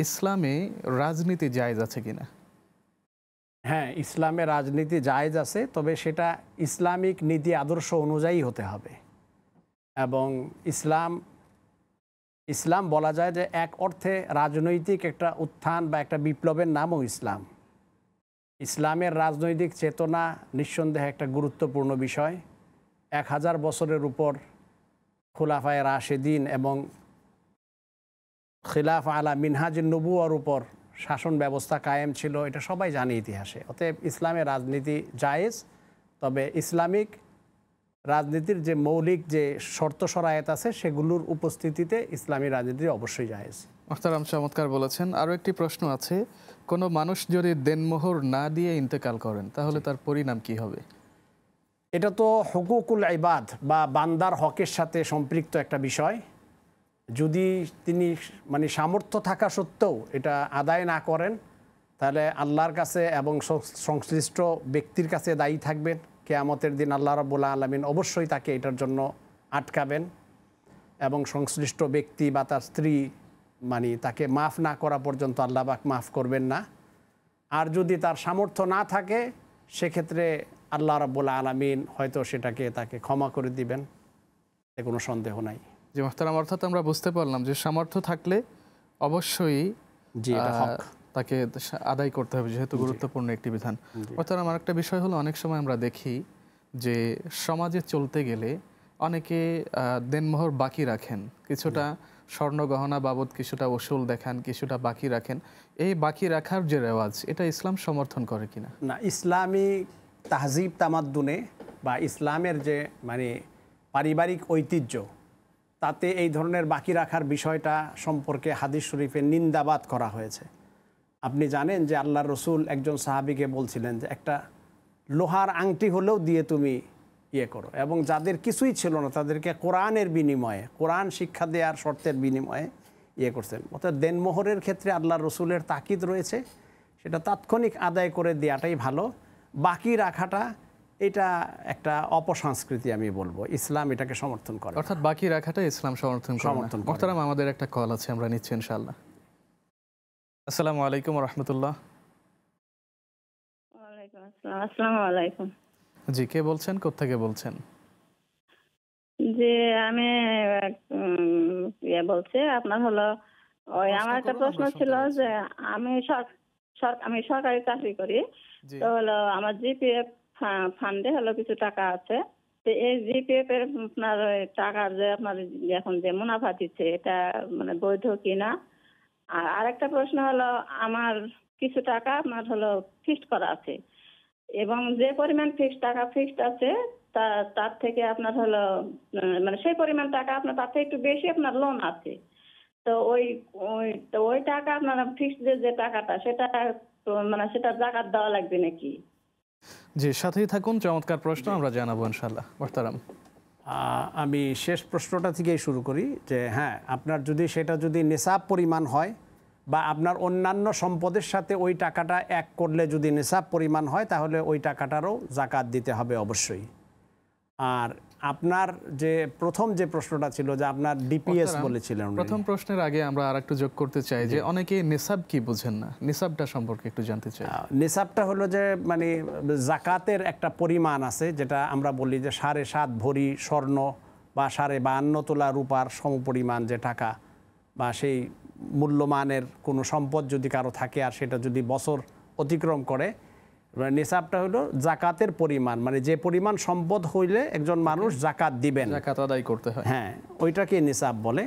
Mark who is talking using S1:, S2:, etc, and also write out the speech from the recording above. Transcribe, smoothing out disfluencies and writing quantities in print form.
S1: ইসলামে রাজনীতি জায়েজ আছে কিনা?
S2: হ্যাঁ, ইসলামে রাজনীতি জায়েজ আছে, তবে সেটা ইসলামিক নীতি আদর্শ অনুযায়ী হতে হবে। এবং ইসলাম বলা যায় যে এক অর্থে রাজনৈতিক একটা উত্থান বা একটা বিপ্লবের নামও ইসলাম। ইসলামের রাজনৈতিক চেতনা নিঃসন্দেহে একটা গুরুত্বপূর্ণ বিষয়। 1000 বছরের উপর খুলাফায়ে রাশেদিন এবং খিলাফ আলা মিনহাজুন নবুওয়ার উপর শাসন ব্যবস্থা কায়েম ছিল, এটা সবাই জানে ইতিহাসে। অতএব ইসলামের রাজনীতি জায়েজ, তবে ইসলামিক রাজনীতির যে মৌলিক যে শর্ত শরায়েত আছে সেগুলোর উপস্থিতিতে ইসলামী রাজনীতি অবশ্যই জায়েজ।
S1: মোহতারাম, চমৎকার বলেছেন। আরও একটি প্রশ্ন আছে, কোনো মানুষ যদি দেনমোহর না দিয়ে ইন্তেকাল করেন তাহলে তার পরিণাম কি হবে?
S2: এটা তো হুকুকুল ইবাদ বা বান্দার হকের সাথে সম্পৃক্ত একটা বিষয়। যদি তিনি সামর্থ্য থাকা সত্ত্বেও এটা আদায় না করেন তাহলে আল্লাহর কাছে এবং সংশ্লিষ্ট ব্যক্তির কাছে দায়ী থাকবেন। কিয়ামতের দিন আল্লাহ রাব্বুল আলামিন অবশ্যই তাকে এটার জন্য আটকাবেন এবং সংশ্লিষ্ট ব্যক্তি বা তার স্ত্রী তাকে মাফ না করা পর্যন্ত আল্লাহ পাক মাফ করবেন না। আর যদি তার সামর্থ্য না থাকে সেক্ষেত্রে আল্লাহ রাব্বুল আলামিন হয়তো তাকে ক্ষমা করে দিবেন, এ কোনো সন্দেহ নাই।
S1: জি মোহতারাম, অর্থাৎ আমরা বুঝতে পারলাম যে সামর্থ্য থাকলে অবশ্যই তাকে আদায় করতে হবে, যেহেতু গুরুত্বপূর্ণ একটি বিধান। অর্থাৎ আমার একটা বিষয় হলো, অনেক সময় আমরা দেখি যে সমাজে চলতে গেলে অনেকে দেনমোহর বাকি রাখেন, কিছুটা স্বর্ণ গহনা বাবদ কিছুটা ওসুল দেখান, কিছুটা বাকি রাখেন। এই বাকি রাখার যে রেওয়াজ, এটা ইসলাম সমর্থন করে কিনা?
S2: না, ইসলামী তাহজিব তামাদ্দুনে বা ইসলামের যে পারিবারিক ঐতিহ্য, তাতে এই ধরনের বাকি রাখার বিষয়টা সম্পর্কে হাদিস শরীফে নিন্দাবাদ করা হয়েছে। আপনি জানেন যে আল্লাহর রসুল একজন সাহাবীকে বলছিলেন যে একটা লোহার আংটি হলেও দিয়ে তুমি করো, এবং যাদের কিছুই ছিল না তাদেরকে কোরআনের বিনিময়ে, কোরআন শিক্ষা দেওয়ার শর্তের বিনিময়ে করছেন। অর্থাৎ দেনমোহরের ক্ষেত্রে আল্লাহর রসুলের তাকিদ রয়েছে, সেটা তাৎক্ষণিক আদায় করে দেওয়াটাই ভালো। বাকি রাখাটা এটা একটা অপসংস্কৃতি আমি বলবো, ইসলাম এটাকে সমর্থন করে।
S1: অর্থাৎ বাকি রাখাটা ইসলাম সমর্থন করে। মোহতারাম, আমাদের একটা কল আছে, আমরা নিচ্ছি ইনশাআল্লাহ। আসসালামু আলাইকুম ওয়া রাহমাতুল্লাহ।
S3: ওয়ালাইকুম আসসালাম। আসসালামু আলাইকুম।
S1: জি, কে বলছেন, কোথা থেকে বলছেন?
S3: জি, আমি বলছি, আপনার হলো ওই আমার একটা প্রশ্ন ছিল যে আমি সরকারি চাকরি করি, তো হলো আমার জিপিএফ ফান্ডে হলো কিছু টাকা আছে। তো এই জিপিএফ এর আপনার টাকার যে আপনার এখন যে মুনাফা দিচ্ছে এটা বৈধ কিনা? আর আরেকটা প্রশ্ন হলো, আমার কিছু টাকা আপনার হলো ফিক্সড করা আছে, এবং যে পরিমাণ ফিক্সড আছে তার থেকে আপনার হলো সেই পরিমাণ টাকা আপনার তার থেকে একটু বেশি আপনার লোন আছে। তো ওই টাকা আপনার ফিক্সড যে টাকাটা সেটা সেটা যাকাত দেওয়া লাগবে নাকি?
S1: জি, সাথেই থাকুন, চমৎকার প্রশ্ন, আমরা জানাবো ইনশাআল্লাহ। মোহতারাম,
S2: আমি শেষ প্রশ্নটা থেকেই শুরু করি যে হ্যাঁ, আপনার সেটা যদি নিসাব পরিমাণ হয় বা আপনার অন্যান্য সম্পদের সাথে ওই টাকাটা এক করলে যদি নিসাব পরিমাণ হয় তাহলে ওই টাকাটারও যাকাত দিতে হবে অবশ্যই। আর আপনার যে প্রথম যে প্রশ্নটা ছিল যে আপনার ডিপিএস বলেছিলেন,
S1: প্রথম প্রশ্নের আগে আমরা আরেকটু যোগ করতে চাই যে অনেকে নিসাব কি বুঝেন না, নিসাবটা সম্পর্কে একটু জানতে চাই।
S2: নিসাবটা হলো যে যাকাতের একটা পরিমাণ আছে, যেটা আমরা বলি যে 7.5 ভরি স্বর্ণ বা 52.5 তোলা রূপার সমপরিমাণ যে টাকা বা সেই মূল্যমানের কোনো সম্পদ যদি কারো থাকে আর সেটা যদি বছর অতিক্রম করে, নিসাবটা হলো যাকাতের পরিমাণ, যে পরিমাণ সম্পদ হইলে একজন মানুষ যাকাত দিবেন,
S1: যাকাত আদায় করতে হয়,
S2: হ্যাঁ, ওইটাকে নিসাব বলে।